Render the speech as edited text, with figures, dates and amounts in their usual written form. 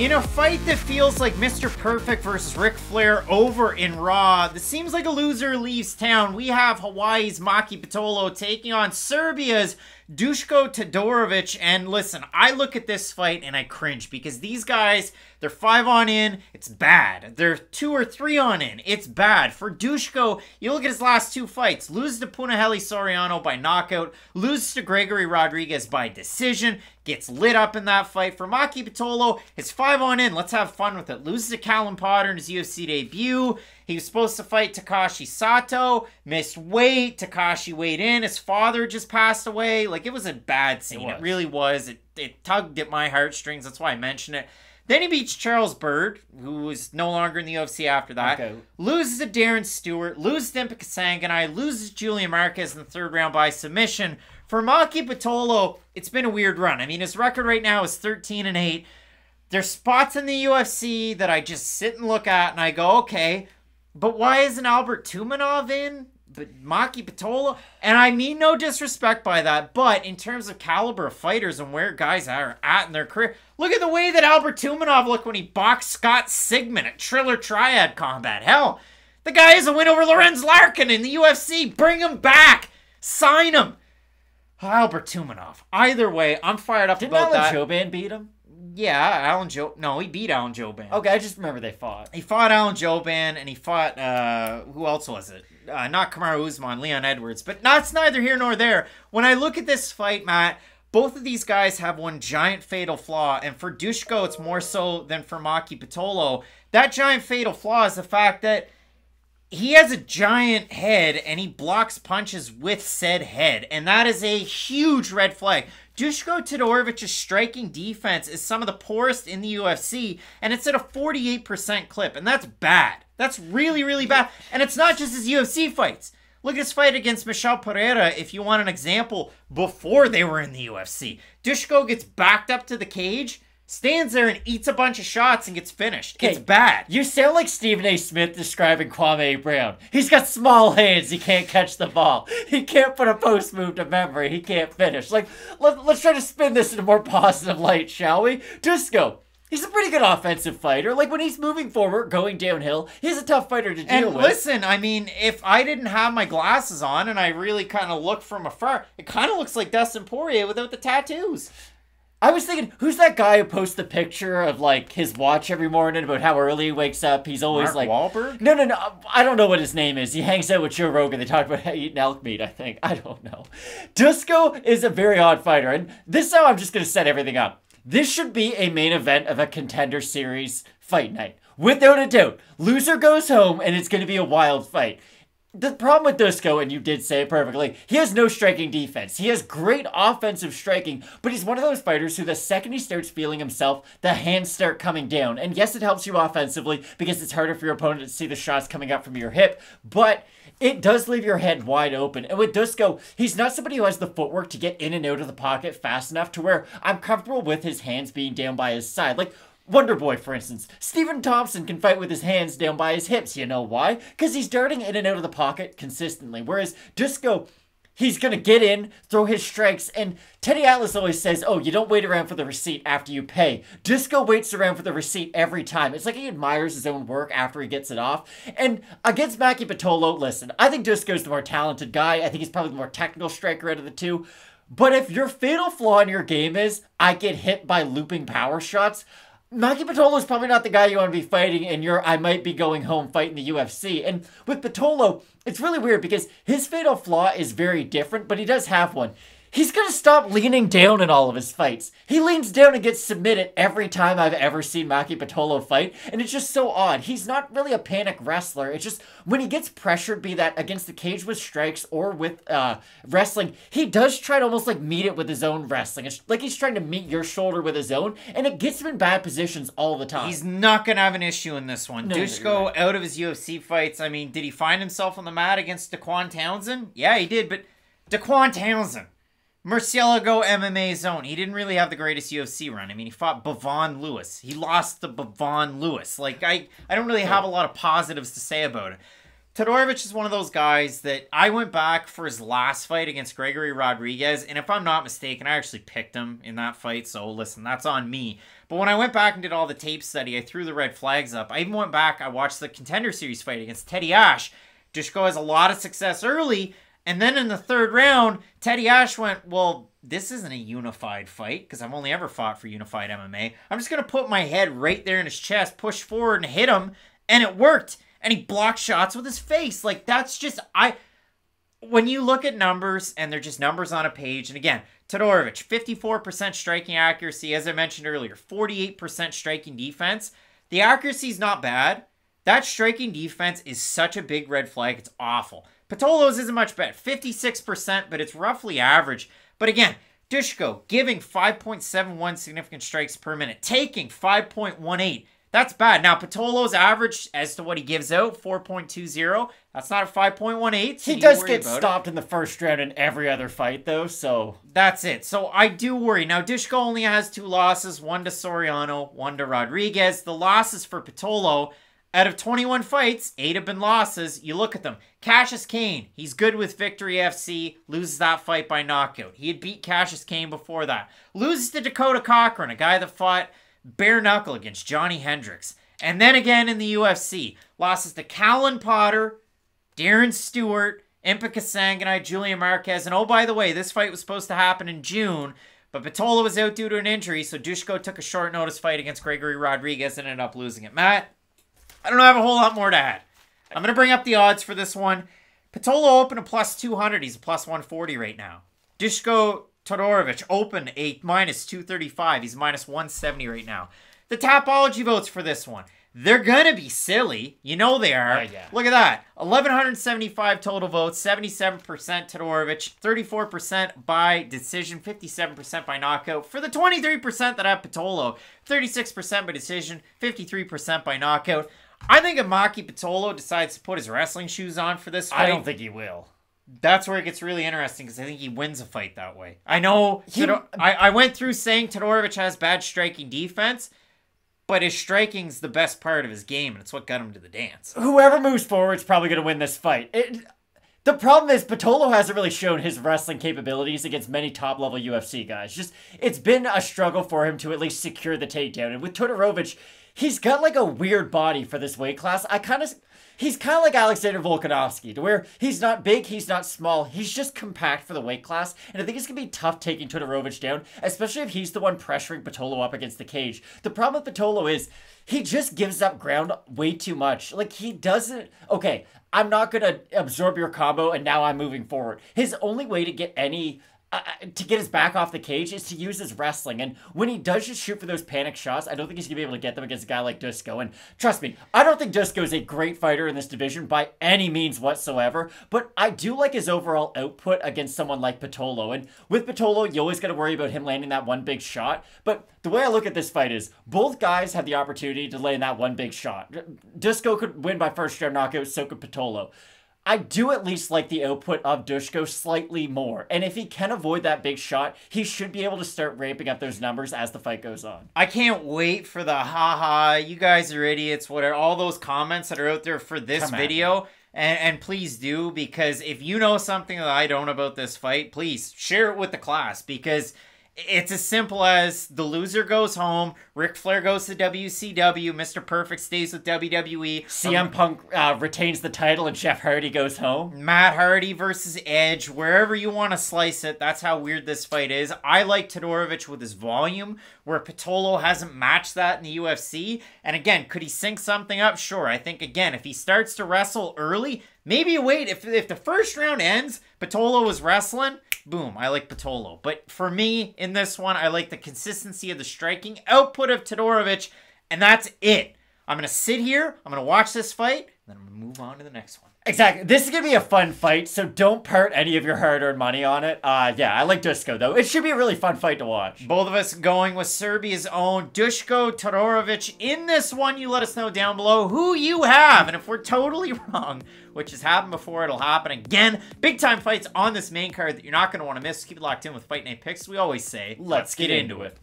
In a fight that feels like Mr. Perfect versus Ric Flair over in Raw, this seems like a loser leaves town. We have Hawaii's Maki Pitolo taking on Serbia's Dusko Todorovic. And listen, I look at this fight and I cringe because these guys, they're 5 on in, it's bad. They're 2 or 3 on in, it's bad. For Dusko, you look at his last 2 fights, loses to Punahele Soriano by knockout, loses to Gregory Rodriguez by decision, gets lit up in that fight. For Maki Pitolo, it's 5 on in, let's have fun with it. Loses to Callum Potter in his UFC debut. He was supposed to fight Takashi Sato, missed weight, Takashi weighed in, his father just passed away. Like, it was a bad scene, it really was. It tugged at my heartstrings, that's why I mention it. Then he beats Charles Byrd, who was no longer in the UFC after that. Okay. Loses to Darren Stewart, loses to Impa Kasanganay, loses Julian Marquez in the 3rd round by submission. For Maki Pitolo, it's been a weird run. I mean, his record right now is 13-8. There's spots in the UFC that I just sit and look at and I go, okay, but why isn't Albert Tumanov in? But Maki Pitolo, and I mean no disrespect by that, but in terms of caliber of fighters and where guys are at in their career, look at the way that Albert Tumanov looked when he boxed Scott Sigmund at Triller Triad Combat. Hell, the guy has a win over Lorenz Larkin in the UFC. Bring him back. Sign him. Albert Tumanov. Either way, I'm fired up about that. Didn't Alan Jouban beat him? Yeah, no, he beat Alan Jouban. Okay, I just remember they fought. He fought Alan Jouban, and he fought, who else was it? Not Kamaru Usman, Leon Edwards. But that's neither here nor there. When I look at this fight, Matt, both of these guys have one giant fatal flaw, and for Dusko, it's more so than for Maki Pitolo. That giant fatal flaw is the fact that he has a giant head, and he blocks punches with said head, and that is a huge red flag. Dusko Todorovic's striking defense is some of the poorest in the UFC, and it's at a 48% clip, and that's bad. That's really, really bad. And it's not just his UFC fights. Look at his fight against Michel Pereira, if you want an example, before they were in the UFC. Dusko gets backed up to the cage, stands there and eats a bunch of shots and gets finished. It's bad. You sound like Stephen A. Smith describing Kwame Brown. He's got small hands. He can't catch the ball. He can't put a post move to memory. He can't finish. Like, let's try to spin this in a more positive light, shall we? Dusko, he's a pretty good offensive fighter. Like, when he's moving forward, going downhill, he's a tough fighter to deal with. And listen, I mean, if I didn't have my glasses on and I really kind of look from afar, it kind of looks like Dustin Poirier without the tattoos. I was thinking, who's that guy who posts the picture of, like, his watch every morning about how early he wakes up? He's always, Mark Wahlberg? No. I don't know what his name is. He hangs out with Joe Rogan. They talk about eating elk meat, I think. I don't know. Dusko is a very odd fighter, and this time I'm just going to set everything up. This should be a main event of a Contender Series fight night. Without a doubt. Loser goes home, and it's going to be a wild fight. The problem with Dusko, and you did say it perfectly, he has no striking defense. He has great offensive striking, but he's one of those fighters who the second he starts feeling himself, the hands start coming down. And yes, it helps you offensively because it's harder for your opponent to see the shots coming up from your hip, but it does leave your head wide open. And with Dusko, he's not somebody who has the footwork to get in and out of the pocket fast enough to where I'm comfortable with his hands being down by his side. Like Wonder Boy, for instance. Stephen Thompson can fight with his hands down by his hips. You know why? Because he's darting in and out of the pocket consistently. Whereas Dusko, he's going to get in, throw his strikes, and Teddy Atlas always says, oh, you don't wait around for the receipt after you pay. Dusko waits around for the receipt every time. It's like he admires his own work after he gets it off. And against Maki Pitolo, listen, I think Dusko's the more talented guy. I think he's probably the more technical striker out of the two. But if your fatal flaw in your game is, I get hit by looping power shots, Maki Pitolo is probably not the guy you want to be fighting in your I might be going home fight in the UFC. And with Pitolo, it's really weird because his fatal flaw is very different, but he does have one. He's going to stop leaning down in all of his fights. He leans down and gets submitted every time I've ever seen Maki Pitolo fight, and it's just so odd. He's not really a panic wrestler. It's just when he gets pressured, be that against the cage with strikes or with wrestling, he does try to almost like meet it with his own wrestling. It's like he's trying to meet your shoulder with his own, and it gets him in bad positions all the time. He's not going to have an issue in this one. No, Dusko, right. out of his UFC fights, I mean, did he find himself on the mat against Daquan Townsend? Yeah, he did, but Daquan Townsend, Murcielago MMA zone. He didn't really have the greatest UFC run. I mean, he fought Bavon Lewis. He lost to Bavon Lewis. Like, I don't really have a lot of positives to say about it. Todorovic is one of those guys that I went back for his last fight against Gregory Rodriguez, and if I'm not mistaken, I actually picked him in that fight, so listen, that's on me. But when I went back and did all the tape study, I threw the red flags up. I even went back, I watched the Contender Series fight against Teddy Ash. Dusko has a lot of success early, and then in the third round, Teddy Ash went, well, this isn't a unified fight, because I've only ever fought for unified MMA. I'm just going to put my head right there in his chest, push forward and hit him, and it worked. And he blocked shots with his face. Like, that's just, when you look at numbers, and they're just numbers on a page, and again, Todorovic, 54% striking accuracy, as I mentioned earlier, 48% striking defense. The accuracy's not bad. That striking defense is such a big red flag, it's awful. Pitolo's isn't much better, 56%, but it's roughly average. But again, Dusko giving 5.71 significant strikes per minute, taking 5.18. That's bad. Now, Pitolo's average as to what he gives out, 4.20. That's not a 5.18. So he does get stopped in the first round in every other fight, though, so... That's it. So I do worry. Now, Dusko only has 2 losses, 1 to Soriano, 1 to Rodriguez. The losses for Pitolo, out of 21 fights, 8 have been losses. You look at them. Cassius Kane, he's good with Victory FC, loses that fight by knockout. He had beat Cassius Kane before that. Loses to Dakota Cochran, a guy that fought bare knuckle against Johnny Hendricks. And then again in the UFC, losses to Callan Potter, Darren Stewart, Impa Kasanganay, Julian Marquez. And oh, by the way, this fight was supposed to happen in June, but Pitolo was out due to an injury, so Dusko took a short notice fight against Gregory Rodriguez and ended up losing it. Matt, I don't have a whole lot more to add. I'm going to bring up the odds for this one. Pitolo opened a plus 200. He's a plus 140 right now. Dusko Todorovic opened a minus 235. He's minus 170 right now. The Tapology votes for this one, they're going to be silly. You know they are. Yeah. Look at that. 1,175 total votes, 77% Todorovic, 34% by decision, 57% by knockout. For the 23% that have Pitolo, 36% by decision, 53% by knockout. I think if Maki Pitolo decides to put his wrestling shoes on for this fight, I don't think he will. That's where it gets really interesting, because I think he wins a fight that way. I know, I went through saying Todorovic has bad striking defense, but his striking's the best part of his game, and it's what got him to the dance. Whoever moves forward is probably going to win this fight. The problem is Pitolo hasn't really shown his wrestling capabilities against many top-level UFC guys. Just, it's been a struggle for him to at least secure the takedown. And with Todorovic, he's got like a weird body for this weight class. He's kind of like Alexander Volkanovski, to where he's not big, he's not small, he's just compact for the weight class, and I think it's going to be tough taking Todorovic down, especially if he's the one pressuring Pitolo up against the cage. The problem with Pitolo is, he just gives up ground way too much. Like, he doesn't... Okay, I'm not going to absorb your combo, and now I'm moving forward. His only way to get any... to get his back off the cage is to use his wrestling. And when he does just shoot for those panic shots, I don't think he's going to be able to get them against a guy like Dusko. And trust me, I don't think Dusko is a great fighter in this division by any means whatsoever. But I do like his overall output against someone like Pitolo. And with Pitolo, you always got to worry about him landing that one big shot. But the way I look at this fight is, both guys have the opportunity to land that one big shot. Dusko could win by first round knockout, so could Pitolo. I do at least like the output of Dusko slightly more. And if he can avoid that big shot, he should be able to start ramping up those numbers as the fight goes on. I can't wait for the haha, you guys are idiots, whatever, all those comments that are out there for this video. And please do, because if you know something that I don't about this fight, please share it with the class, because it's as simple as the loser goes home, Ric Flair goes to WCW, Mr. Perfect stays with WWE, CM Punk retains the title, and Jeff Hardy goes home. Matt Hardy versus Edge, wherever you want to slice it, that's how weird this fight is. I like Todorovic with his volume, where Pitolo hasn't matched that in the UFC. And again, could he sync something up? Sure. I think, again, if he starts to wrestle early, maybe wait. If the first round ends, Pitolo was wrestling, boom, I like Pitolo. But for me, in this one, I like the consistency of the striking output of Todorovic, and that's it. I'm going to sit here, I'm going to watch this fight, and then I'm going to move on to the next one. Exactly. This is going to be a fun fight, so don't part any of your hard-earned money on it. Yeah, I like Dusko, though. It should be a really fun fight to watch. Both of us going with Serbia's own Dusko Todorovic. In this one, you let us know down below who you have. And if we're totally wrong, which has happened before, it'll happen again. Big-time fights on this main card that you're not going to want to miss. Keep it locked in with Fight Night Picks. We always say, let's get into it.